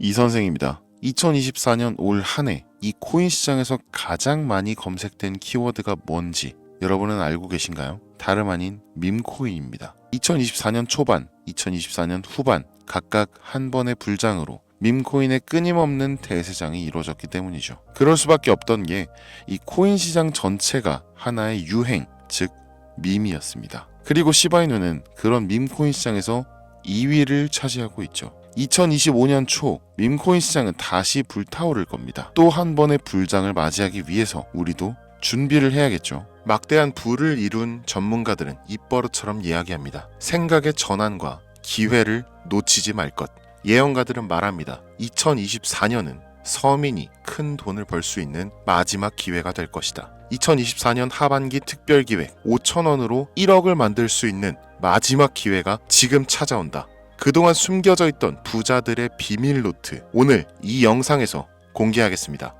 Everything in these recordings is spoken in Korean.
이 선생입니다. 2024년 올 한 해 이 코인 시장에서 가장 많이 검색된 키워드가 뭔지 여러분은 알고 계신가요? 다름 아닌 밈코인입니다. 2024년 초반, 2024년 후반 각각 한 번의 불장으로 밈코인의 끊임없는 대세장이 이루어졌기 때문이죠. 그럴 수밖에 없던 게 이 코인 시장 전체가 하나의 유행, 즉 밈이었습니다. 그리고 시바이누는 그런 밈코인 시장에서 2위를 차지하고 있죠. 2025년 초 밈코인 시장은 다시 불타오를 겁니다. 또 한 번의 불장을 맞이하기 위해서 우리도 준비를 해야겠죠. 막대한 부를 이룬 전문가들은 입버릇처럼 이야기합니다. 생각의 전환과 기회를 놓치지 말 것. 예언가들은 말합니다. 2024년은 서민이 큰 돈을 벌 수 있는 마지막 기회가 될 것이다. 2024년 하반기 특별기획 5,000원으로 1억을 만들 수 있는 마지막 기회가 지금 찾아온다. 그동안 숨겨져 있던 부자들의 비밀 노트, 오늘 이 영상에서 공개하겠습니다.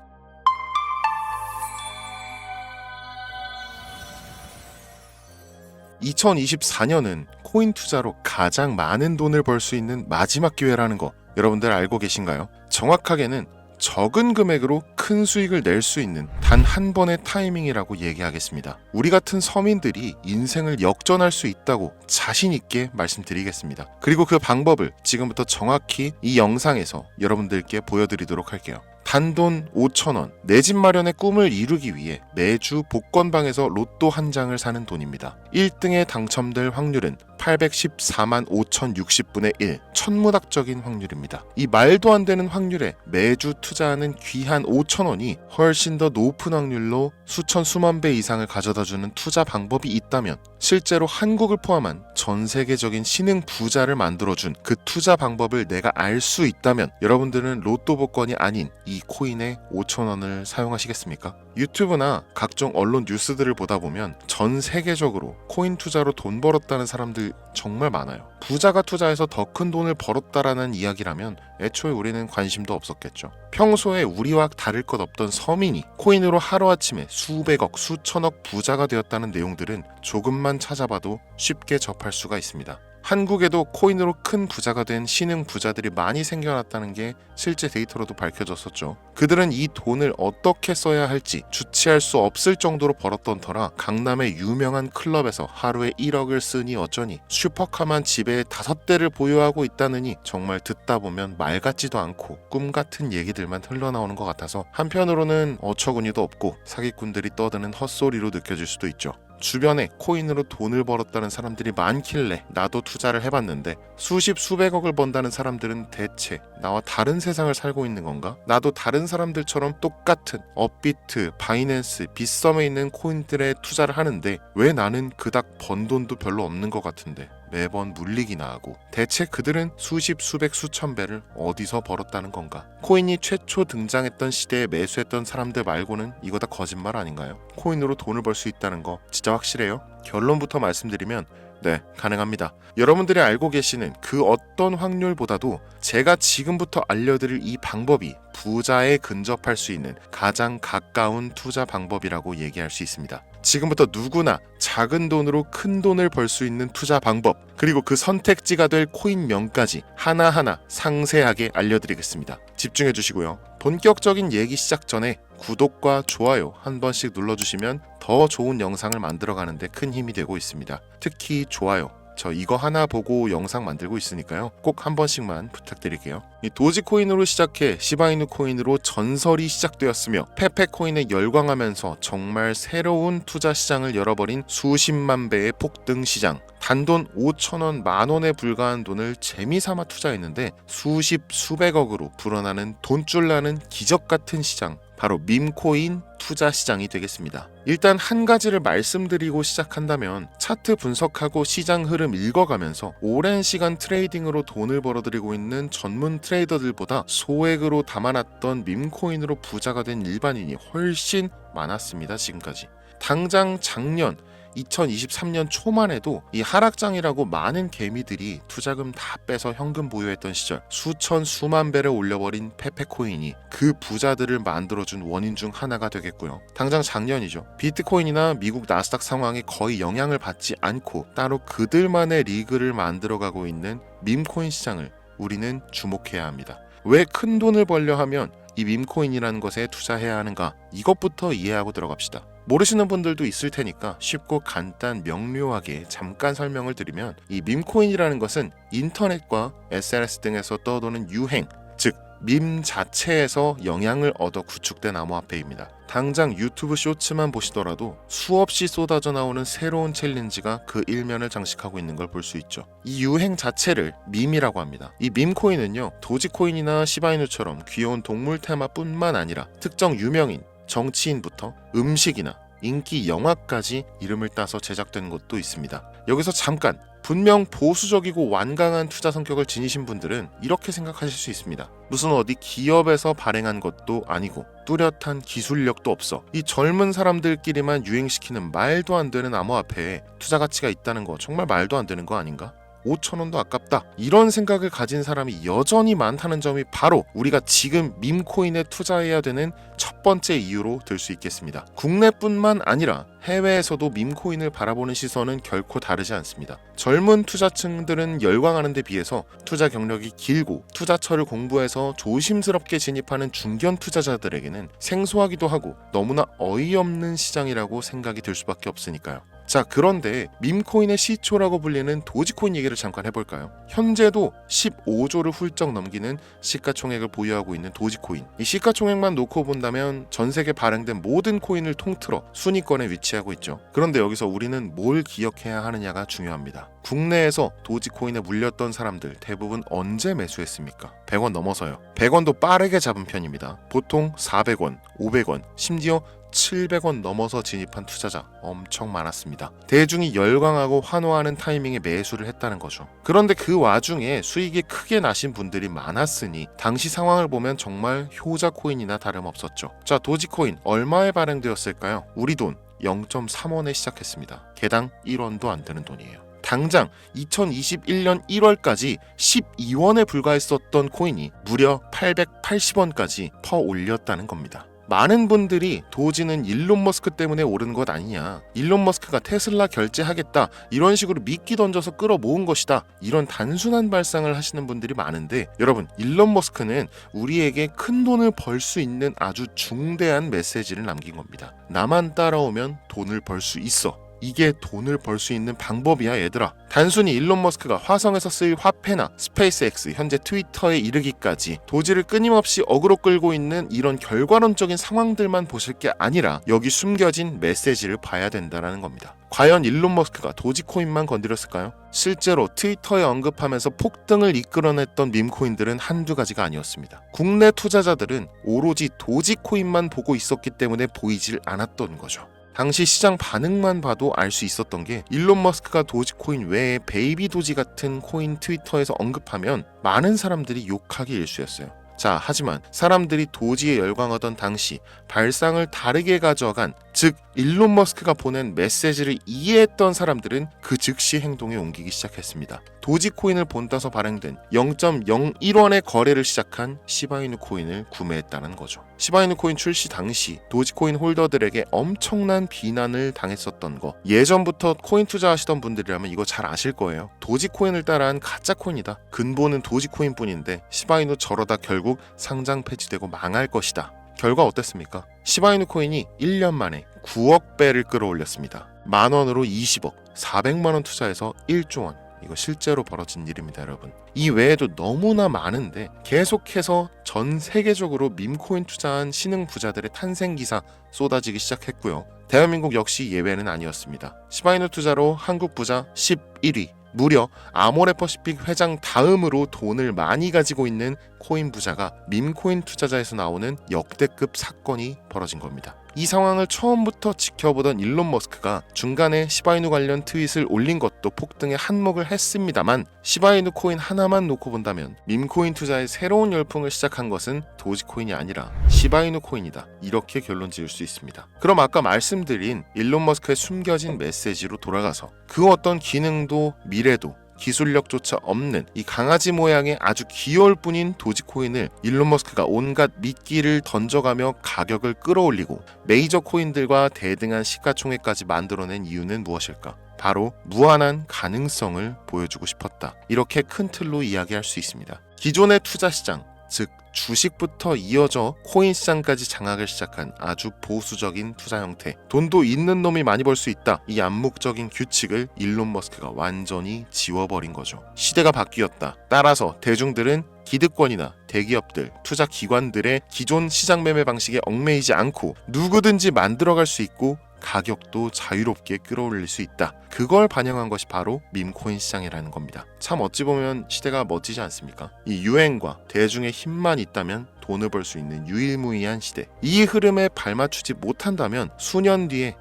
(2024년은) 코인 투자로 가장 많은 돈을 벌 수 있는 마지막 기회라는 거 여러분들 알고 계신가요? 정확하게는 적은 금액으로 큰 수익을 낼 수 있는 단 한 번의 타이밍이라고 얘기하겠습니다. 우리 같은 서민들이 인생을 역전할 수 있다고 자신 있게 말씀드리겠습니다. 그리고 그 방법을 지금부터 정확히 이 영상에서 여러분들께 보여드리도록 할게요. 단돈 5,000원, 내 집 마련의 꿈을 이루기 위해 매주 복권방에서 로또 한 장을 사는 돈입니다. 1등에 당첨될 확률은 814만 5,060분의 1, 천문학적인 확률입니다. 이 말도 안 되는 확률에 매주 투자하는 귀한 5,000원이 훨씬 더 높은 확률로 수천 수만 배 이상을 가져다주는 투자 방법이 있다면, 실제로 한국을 포함한 전 세계적인 신흥 부자를 만들어준 그 투자 방법을 내가 알 수 있다면 여러분들은 로또 복권이 아닌 이 코인의 5,000원을 사용하시겠습니까? 유튜브나 각종 언론 뉴스들을 보다 보면 전 세계적으로 코인 투자로 돈 벌었다는 사람들 정말 많아요. 부자가 투자해서 더 큰 돈을 벌었다라는 이야기라면 애초에 우리는 관심도 없었겠죠. 평소에 우리와 다를 것 없던 서민이 코인으로 하루아침에 수백억, 수천억 부자가 되었다는 내용들은 조금만 찾아봐도 쉽게 접할 수가 있습니다. 한국에도 코인으로 큰 부자가 된 신흥 부자들이 많이 생겨났다는 게 실제 데이터로도 밝혀졌었죠. 그들은 이 돈을 어떻게 써야 할지 주체할 수 없을 정도로 벌었던 터라 강남의 유명한 클럽에서 하루에 1억을 쓰니 어쩌니, 슈퍼카만 집에 5대를 보유하고 있다느니 정말 듣다 보면 말 같지도 않고 꿈 같은 얘기들만 흘러나오는 것 같아서 한편으로는 어처구니도 없고 사기꾼들이 떠드는 헛소리로 느껴질 수도 있죠. 주변에 코인으로 돈을 벌었다는 사람들이 많길래 나도 투자를 해봤는데 수십 수백억을 번다는 사람들은 대체 나와 다른 세상을 살고 있는 건가? 나도 다른 사람들처럼 똑같은 업비트, 바이낸스, 빗썸에 있는 코인들에 투자를 하는데 왜 나는 그닥 번 돈도 별로 없는 것 같은데 매번 물리기나 하고, 대체 그들은 수십, 수백, 수천 배를 어디서 벌었다는 건가? 코인이 최초 등장했던 시대에 매수했던 사람들 말고는 이거 다 거짓말 아닌가요? 코인으로 돈을 벌 수 있다는 거 진짜 확실해요? 결론부터 말씀드리면 네, 가능합니다. 여러분들이 알고 계시는 그 어떤 확률보다도 제가 지금부터 알려드릴 이 방법이 부자에 근접할 수 있는 가장 가까운 투자 방법이라고 얘기할 수 있습니다. 지금부터 누구나 작은 돈으로 큰 돈을 벌 수 있는 투자 방법, 그리고 그 선택지가 될 코인명까지 하나하나 상세하게 알려드리겠습니다. 집중해 주시고요. 본격적인 얘기 시작 전에 구독과 좋아요 한 번씩 눌러주시면 더 좋은 영상을 만들어가는데 큰 힘이 되고 있습니다. 특히 좋아요, 저 이거 하나 보고 영상 만들고 있으니까요. 꼭 한 번씩만 부탁드릴게요. 이 도지코인으로 시작해 시바이누 코인으로 전설이 시작되었으며 페페코인에 열광하면서 정말 새로운 투자 시장을 열어버린 수십만 배의 폭등 시장. 단돈 5,000원, 만원에 불과한 돈을 재미삼아 투자했는데 수십, 수백억으로 불어나는 돈줄 나는 기적 같은 시장, 바로 밈코인 투자 시장이 되겠습니다. 일단 한 가지를 말씀드리고 시작한다면, 차트 분석하고 시장 흐름 읽어가면서 오랜 시간 트레이딩으로 돈을 벌어들이고 있는 전문 트레이더들보다 소액으로 담아놨던 밈코인으로 부자가 된 일반인이 훨씬 많았습니다. 지금까지. 당장 작년 2023년 초만 해도 이 하락장이라고 많은 개미들이 투자금 다 빼서 현금 보유했던 시절, 수천 수만 배를 올려버린 페페코인이 그 부자들을 만들어준 원인 중 하나가 되겠고요. 당장 작년이죠. 비트코인이나 미국 나스닥 상황에 거의 영향을 받지 않고 따로 그들만의 리그를 만들어가고 있는 밈코인 시장을 우리는 주목해야 합니다. 왜 큰 돈을 벌려 하면 이 밈코인이라는 것에 투자해야 하는가? 이것부터 이해하고 들어갑시다. 모르시는 분들도 있을 테니까 쉽고 간단 명료하게 잠깐 설명을 드리면, 이 밈코인이라는 것은 인터넷과 SNS 등에서 떠도는 유행, 즉 밈 자체에서 영향을 얻어 구축된 암호화폐입니다. 당장 유튜브 쇼츠만 보시더라도 수없이 쏟아져 나오는 새로운 챌린지가 그 일면을 장식하고 있는 걸 볼 수 있죠. 이 유행 자체를 밈이라고 합니다. 이 밈코인은요, 도지코인이나 시바이누처럼 귀여운 동물 테마뿐만 아니라 특정 유명인, 정치인부터 음식이나 인기 영화까지 이름을 따서 제작된 것도 있습니다. 여기서 잠깐, 분명 보수적이고 완강한 투자 성격을 지니신 분들은 이렇게 생각하실 수 있습니다. 무슨 어디 기업에서 발행한 것도 아니고 뚜렷한 기술력도 없어. 이 젊은 사람들끼리만 유행시키는 말도 안 되는 암호화폐에 투자 가치가 있다는 거 정말 말도 안 되는 거 아닌가? 5,000원도 아깝다. 이런 생각을 가진 사람이 여전히 많다는 점이 바로 우리가 지금 밈코인에 투자해야 되는 첫 번째 이유로 들 수 있겠습니다. 국내뿐만 아니라 해외에서도 밈코인을 바라보는 시선은 결코 다르지 않습니다. 젊은 투자층들은 열광하는 데 비해서 투자 경력이 길고 투자처를 공부해서 조심스럽게 진입하는 중견 투자자들에게는 생소하기도 하고 너무나 어이없는 시장이라고 생각이 들 수밖에 없으니까요. 자, 그런데 밈코인의 시초라고 불리는 도지코인 얘기를 잠깐 해볼까요? 현재도 15조를 훌쩍 넘기는 시가총액을 보유하고 있는 도지코인. 이 시가총액만 놓고 본다면 전 세계 발행된 모든 코인을 통틀어 순위권에 위치하고 있죠. 그런데 여기서 우리는 뭘 기억해야 하느냐가 중요합니다. 국내에서 도지코인에 물렸던 사람들 대부분 언제 매수했습니까? 100원 넘어서요. 100원도 빠르게 잡은 편입니다. 보통 400원, 500원, 심지어 700원 넘어서 진입한 투자자 엄청 많았습니다. 대중이 열광하고 환호하는 타이밍에 매수를 했다는 거죠. 그런데 그 와중에 수익이 크게 나신 분들이 많았으니 당시 상황을 보면 정말 효자 코인이나 다름없었죠. 자, 도지코인 얼마에 발행되었을까요? 우리 돈 0.3원에 시작했습니다. 개당 1원도 안 되는 돈이에요. 당장 2021년 1월까지 12원에 불과했었던 코인이 무려 880원까지 퍼 올렸다는 겁니다. 많은 분들이 도지는 일론 머스크 때문에 오른 것 아니냐, 일론 머스크가 테슬라 결제하겠다, 이런 식으로 미끼 던져서 끌어모은 것이다, 이런 단순한 발상을 하시는 분들이 많은데, 여러분, 일론 머스크는 우리에게 큰 돈을 벌 수 있는 아주 중대한 메시지를 남긴 겁니다. 나만 따라오면 돈을 벌 수 있어. 이게 돈을 벌 수 있는 방법이야, 얘들아. 단순히 일론 머스크가 화성에서 쓸 화폐나 스페이스X, 현재 트위터에 이르기까지 도지를 끊임없이 어그로 끌고 있는 이런 결과론적인 상황들만 보실 게 아니라 여기 숨겨진 메시지를 봐야 된다는 겁니다. 과연 일론 머스크가 도지코인만 건드렸을까요? 실제로 트위터에 언급하면서 폭등을 이끌어냈던 밈코인들은 한두 가지가 아니었습니다. 국내 투자자들은 오로지 도지코인만 보고 있었기 때문에 보이질 않았던 거죠. 당시 시장 반응만 봐도 알 수 있었던 게, 일론 머스크가 도지코인 외에 베이비 도지 같은 코인 트위터에서 언급하면 많은 사람들이 욕하기 일쑤였어요. 자, 하지만 사람들이 도지에 열광하던 당시 발상을 다르게 가져간, 즉 일론 머스크가 보낸 메시지를 이해했던 사람들은 그 즉시 행동에 옮기기 시작했습니다. 도지코인을 본따서 발행된 0.01원의 거래를 시작한 시바이누 코인을 구매했다는 거죠. 시바이누 코인 출시 당시 도지코인 홀더들에게 엄청난 비난을 당했었던 거, 예전부터 코인 투자하시던 분들이라면 이거 잘 아실 거예요. 도지코인을 따라한 가짜 코인이다. 근본은 도지코인 뿐인데 시바이누 저러다 결국 상장 폐지되고 망할 것이다. 결과 어땠습니까? 시바이누 코인이 1년 만에 9억 배를 끌어올렸습니다. 만원으로 20억, 400만원 투자해서 1조 원. 이거 실제로 벌어진 일입니다, 여러분. 이 외에도 너무나 많은데 계속해서 전 세계적으로 밈코인 투자한 신흥 부자들의 탄생 기사 쏟아지기 시작했고요. 대한민국 역시 예외는 아니었습니다. 시바이누 투자로 한국 부자 11위. 무려 아모레퍼시픽 회장 다음으로 돈을 많이 가지고 있는 코인 부자가 밈코인 투자자에서 나오는 역대급 사건이 벌어진 겁니다. 이 상황을 처음부터 지켜보던 일론 머스크가 중간에 시바이누 관련 트윗을 올린 것도 폭등에 한몫을 했습니다만, 시바이누 코인 하나만 놓고 본다면 밈코인 투자의 새로운 열풍을 시작한 것은 도지코인이 아니라 시바이누 코인이다, 이렇게 결론 지을 수 있습니다. 그럼 아까 말씀드린 일론 머스크의 숨겨진 메시지로 돌아가서, 그 어떤 기능도 미래도 기술력조차 없는 이 강아지 모양의 아주 귀여울 뿐인 도지코인을 일론 머스크가 온갖 미끼를 던져가며 가격을 끌어올리고 메이저 코인들과 대등한 시가총액까지 만들어낸 이유는 무엇일까? 바로 무한한 가능성을 보여주고 싶었다. 이렇게 큰 틀로 이야기할 수 있습니다. 기존의 투자 시장, 즉 주식부터 이어져 코인 시장까지 장악을 시작한 아주 보수적인 투자 형태. 돈도 있는 놈이 많이 벌 수 있다. 이 암묵적인 규칙을 일론 머스크가 완전히 지워버린 거죠. 시대가 바뀌었다. 따라서 대중들은 기득권이나 대기업들, 투자 기관들의 기존 시장 매매 방식에 얽매이지 않고 누구든지 만들어갈 수 있고 가격도 자유롭게 끌어올릴 수 있다. 그걸 반영한 것이 바로 밈코인 시장이라는 겁니다. 참 어찌 보면 시대가 멋지지 않습니까? 이 유행과 대중의 힘만 있다면 돈을 벌 수 있는 유일무이한 시대. 이 흐름에 발맞추지 못한다면 수년 뒤에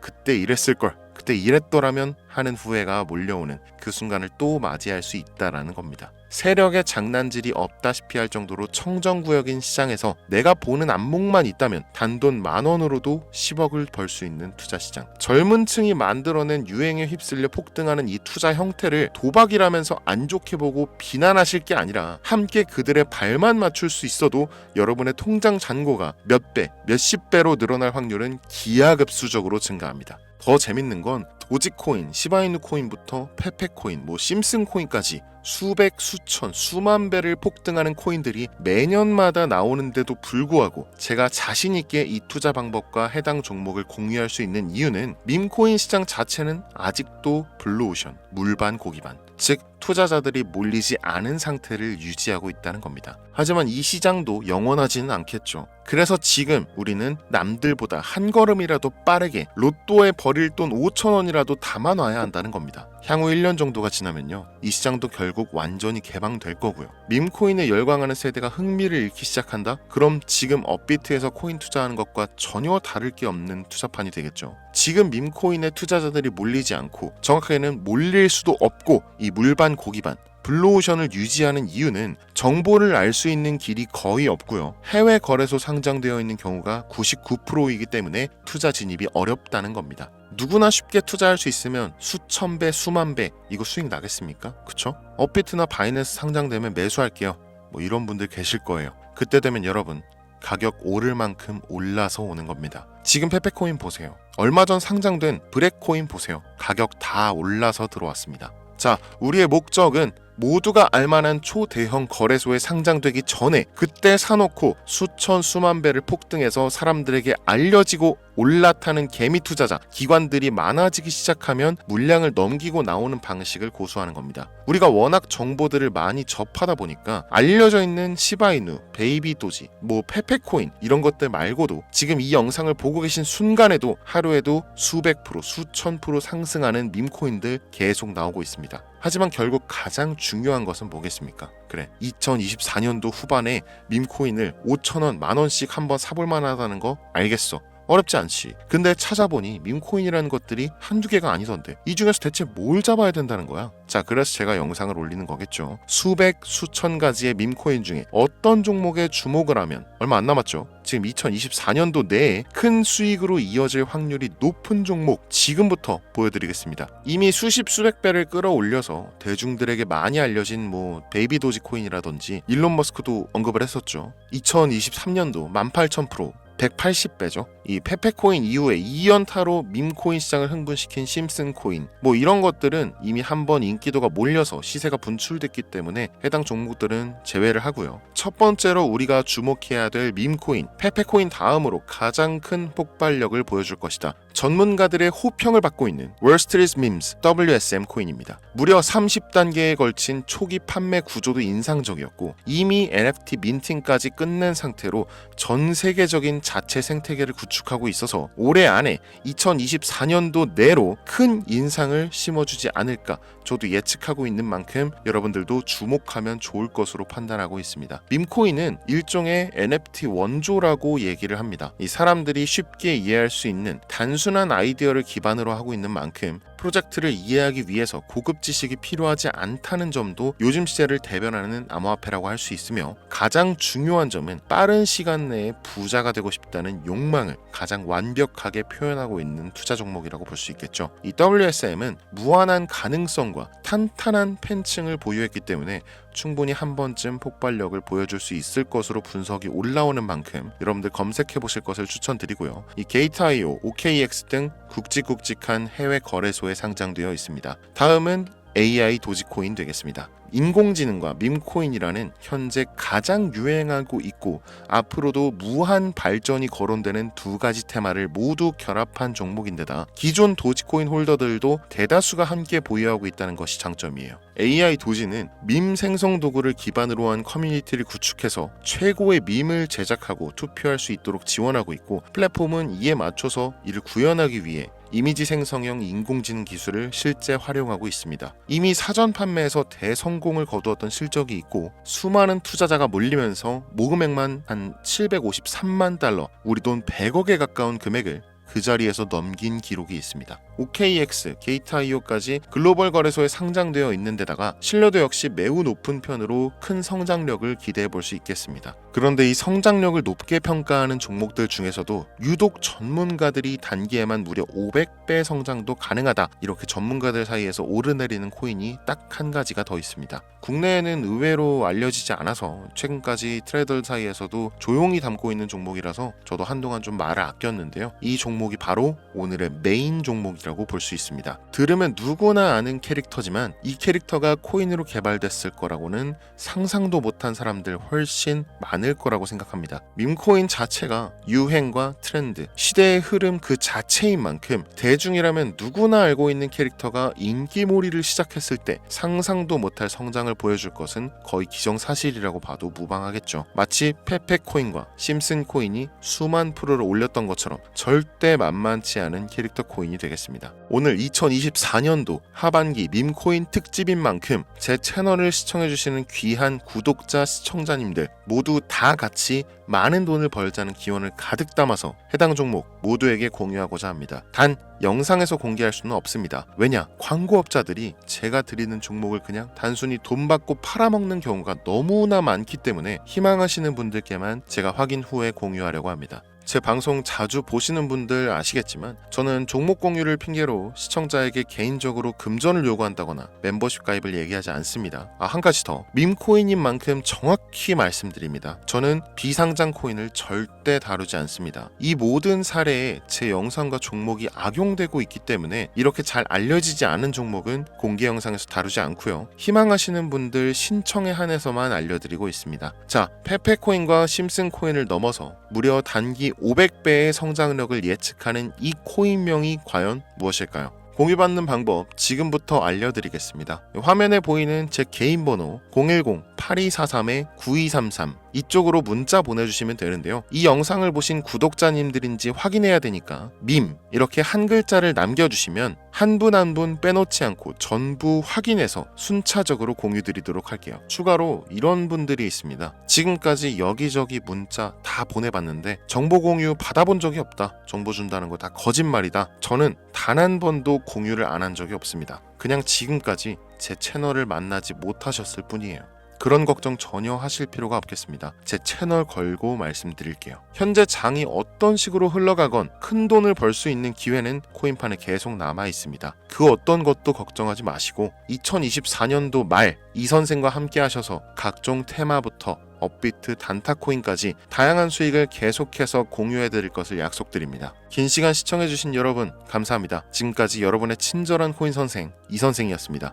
그때 이랬을걸, 그때 이랬더라면 하는 후회가 몰려오는 그 순간을 또 맞이할 수 있다라는 겁니다. 세력의 장난질이 없다시피 할 정도로 청정구역인 시장에서 내가 보는 안목만 있다면 단돈 10,000원으로도 10억을 벌 수 있는 투자시장. 젊은 층이 만들어낸 유행에 휩쓸려 폭등하는 이 투자 형태를 도박이라면서 안 좋게 보고 비난하실 게 아니라 함께 그들의 발만 맞출 수 있어도 여러분의 통장 잔고가 몇 배, 몇십 배로 늘어날 확률은 기하급수적으로 증가합니다. 더 재밌는 건 도지코인, 시바이누 코인부터 페페코인, 심슨 코인까지 수백, 수천, 수만 배를 폭등하는 코인들이 매년마다 나오는데도 불구하고 제가 자신 있게 이 투자 방법과 해당 종목을 공유할 수 있는 이유는 밈코인 시장 자체는 아직도 블루오션, 물반 고기반, 즉 투자자들이 몰리지 않은 상태를 유지하고 있다는 겁니다. 하지만 이 시장도 영원하지는 않겠죠. 그래서 지금 우리는 남들보다 한 걸음이라도 빠르게 로또에 버릴 돈 5,000원이라도 담아놔야 한다는 겁니다. 향후 1년 정도가 지나면요, 이 시장도 결국 완전히 개방될 거고요. 밈코인에 열광하는 세대가 흥미를 잃기 시작한다? 그럼 지금 업비트에서 코인 투자하는 것과 전혀 다를 게 없는 투자판이 되겠죠. 지금 밈코인에 투자자들이 몰리지 않고, 정확하게는 몰릴 수도 없고, 이 물반 고기반 블루오션을 유지하는 이유는 정보를 알 수 있는 길이 거의 없고요. 해외 거래소 상장되어 있는 경우가 99%이기 때문에 투자 진입이 어렵다는 겁니다. 누구나 쉽게 투자할 수 있으면 수천 배, 수만 배 이거 수익 나겠습니까? 그쵸? 업비트나 바이낸스 상장되면 매수할게요. 이런 분들 계실 거예요. 그때 되면 여러분, 가격 오를 만큼 올라서 오는 겁니다. 지금 페페코인 보세요. 얼마 전 상장된 브렉코인 보세요. 가격 다 올라서 들어왔습니다. 자, 우리의 목적은 모두가 알만한 초대형 거래소에 상장되기 전에 그때 사놓고 수천 수만 배를 폭등해서 사람들에게 알려지고 올라타는 개미 투자자, 기관들이 많아지기 시작하면 물량을 넘기고 나오는 방식을 고수하는 겁니다. 우리가 워낙 정보들을 많이 접하다 보니까 알려져 있는 시바이누, 베이비도지, 페페코인 이런 것들 말고도 지금 이 영상을 보고 계신 순간에도 하루에도 수백 프로, 수천 프로 상승하는 밈코인들 계속 나오고 있습니다. 하지만 결국 가장 중요한 것은 뭐겠습니까? 그래, 2024년도 후반에 밈코인을 5,000원, 10,000원씩 한번 사볼 만하다는 거 알겠어. 어렵지 않지. 근데 찾아보니 밈코인이라는 것들이 한두 개가 아니던데 이 중에서 대체 뭘 잡아야 된다는 거야? 자, 그래서 제가 영상을 올리는 거겠죠. 수백, 수천 가지의 밈코인 중에 어떤 종목에 주목을 하면 얼마 안 남았죠. 지금 2024년도 내에 큰 수익으로 이어질 확률이 높은 종목 지금부터 보여드리겠습니다. 이미 수십 수백 배를 끌어올려서 대중들에게 많이 알려진 베이비 도지 코인이라든지 일론 머스크도 언급을 했었죠. 2023년도 18,000%, 180배죠. 이 페페코인 이후에 2연타로 밈코인 시장을 흥분시킨 심슨 코인, 이런 것들은 이미 한번 인기도가 몰려서 시세가 분출됐기 때문에 해당 종목들은 제외를 하고요. 첫 번째로 우리가 주목해야 될 밈코인, 페페코인 다음으로 가장 큰 폭발력을 보여줄 것이다. 전문가들의 호평을 받고 있는 월스트리트 밈스 WSM 코인입니다. 무려 30단계에 걸친 초기 판매 구조도 인상적이었고 이미 NFT 민팅까지 끝낸 상태로 전 세계적인 자체 생태계를 구축하고 있어서 올해 안에 2024년도 내로 큰 인상을 심어주지 않을까 저도 예측하고 있는 만큼 여러분들도 주목하면 좋을 것으로 판단하고 있습니다. 밈코인은 일종의 NFT 원조라고 얘기를 합니다. 이 사람들이 쉽게 이해할 수 있는 단순한 아이디어를 기반으로 하고 있는 만큼 프로젝트를 이해하기 위해서 고급 지식이 필요하지 않다는 점도 요즘 시대를 대변하는 암호화폐라고 할 수 있으며 가장 중요한 점은 빠른 시간 내에 부자가 되고 싶다는 욕망을 가장 완벽하게 표현하고 있는 투자 종목이라고 볼 수 있겠죠. 이 WSM은 무한한 가능성과 탄탄한 팬층을 보유했기 때문에 충분히 한 번쯤 폭발력을 보여줄 수 있을 것으로 분석이 올라오는 만큼 여러분들 검색해 보실 것을 추천드리고요. 이 게이트.io, OKX 등 굵직굵직한 해외 거래소에 상장되어 있습니다. 다음은 AI 도지코인 되겠습니다. 인공지능과 밈코인이라는 현재 가장 유행하고 있고 앞으로도 무한 발전이 거론되는 두 가지 테마를 모두 결합한 종목인데다 기존 도지코인 홀더들도 대다수가 함께 보유하고 있다는 것이 장점이에요. AI 도지는 밈 생성 도구를 기반으로 한 커뮤니티를 구축해서 최고의 밈을 제작하고 투표할 수 있도록 지원하고 있고 플랫폼은 이에 맞춰서 이를 구현하기 위해 이미지 생성형 인공지능 기술을 실제 활용하고 있습니다. 이미 사전 판매에서 대성공을 거두었던 실적이 있고 수많은 투자자가 몰리면서 모금액만 한 753만 달러, 우리 돈 100억에 가까운 금액을 그 자리에서 넘긴 기록이 있습니다. OKX, 게이트.io까지 글로벌 거래소에 상장되어 있는 데다가 신뢰도 역시 매우 높은 편으로 큰 성장력을 기대해 볼 수 있겠습니다. 그런데 이 성장력을 높게 평가하는 종목들 중에서도 유독 전문가들이 단기에만 무려 500배 성장도 가능하다, 이렇게 전문가들 사이에서 오르내리는 코인이 딱 한 가지가 더 있습니다. 국내에는 의외로 알려지지 않아서 최근까지 트레이더 사이에서도 조용히 담고 있는 종목이라서 저도 한동안 좀 말을 아꼈는데요. 이 종목이 바로 오늘의 메인 종목이라고 볼 수 있습니다. 들으면 누구나 아는 캐릭터지만 이 캐릭터가 코인으로 개발됐을 거라고는 상상도 못한 사람들 훨씬 많을 거라고 생각합니다. 밈코인 자체가 유행과 트렌드, 시대의 흐름 그 자체인 만큼 대중이라면 누구나 알고 있는 캐릭터가 인기몰이를 시작했을 때 상상도 못할 성장을 보여줄 것은 거의 기정사실이라고 봐도 무방하겠죠. 마치 페페코인과 심슨코인이 수만 프로를 올렸던 것처럼 절대 만만치 않은 캐릭터 코인이 되겠습니다. 오늘 2024년도 하반기 밈코인 특집인 만큼 제 채널을 시청해주시는 귀한 구독자, 시청자님들 모두 다 같이 많은 돈을 벌자는 기원을 가득 담아서 해당 종목 모두에게 공유하고자 합니다. 단 영상에서 공개할 수는 없습니다. 왜냐? 광고업자들이 제가 드리는 종목을 그냥 단순히 돈 받고 팔아먹는 경우가 너무나 많기 때문에 희망하시는 분들께만 제가 확인 후에 공유하려고 합니다. 제 방송 자주 보시는 분들 아시겠지만 저는 종목 공유를 핑계로 시청자에게 개인적으로 금전을 요구한다거나 멤버십 가입을 얘기하지 않습니다. 한 가지 더, 밈코인인 만큼 정확히 말씀드립니다. 저는 비상장 코인을 절대 다루지 않습니다. 이 모든 사례에 제 영상과 종목이 악용되고 있기 때문에 이렇게 잘 알려지지 않은 종목은 공개 영상에서 다루지 않고요. 희망하시는 분들 신청에 한해서만 알려드리고 있습니다. 자, 페페코인과 심슨코인을 넘어서 무려 단기 500배의 성장력을 예측하는 이 코인명이 과연 무엇일까요? 공유받는 방법 지금부터 알려드리겠습니다. 화면에 보이는 제 개인 번호 010-8243-9233 이쪽으로 문자 보내주시면 되는데요. 이 영상을 보신 구독자님들인지 확인해야 되니까 밈 이렇게 한 글자를 남겨주시면 한 분 한 분 빼놓지 않고 전부 확인해서 순차적으로 공유드리도록 할게요. 추가로 이런 분들이 있습니다. 지금까지 여기저기 문자 다 보내봤는데 정보 공유 받아본 적이 없다. 정보 준다는 거 다 거짓말이다. 저는 단 한 번도 공유를 안 한 적이 없습니다. 그냥 지금까지 제 채널을 만나지 못하셨을 뿐이에요. 그런 걱정 전혀 하실 필요가 없겠습니다. 제 채널 걸고 말씀드릴게요. 현재 장이 어떤 식으로 흘러가건 큰 돈을 벌 수 있는 기회는 코인판에 계속 남아 있습니다. 그 어떤 것도 걱정하지 마시고 2024년도 말 이 선생과 함께 하셔서 각종 테마부터 업비트, 단타코인까지 다양한 수익을 계속해서 공유해드릴 것을 약속드립니다. 긴 시간 시청해주신 여러분 감사합니다. 지금까지 여러분의 친절한 코인 선생 이선생이었습니다.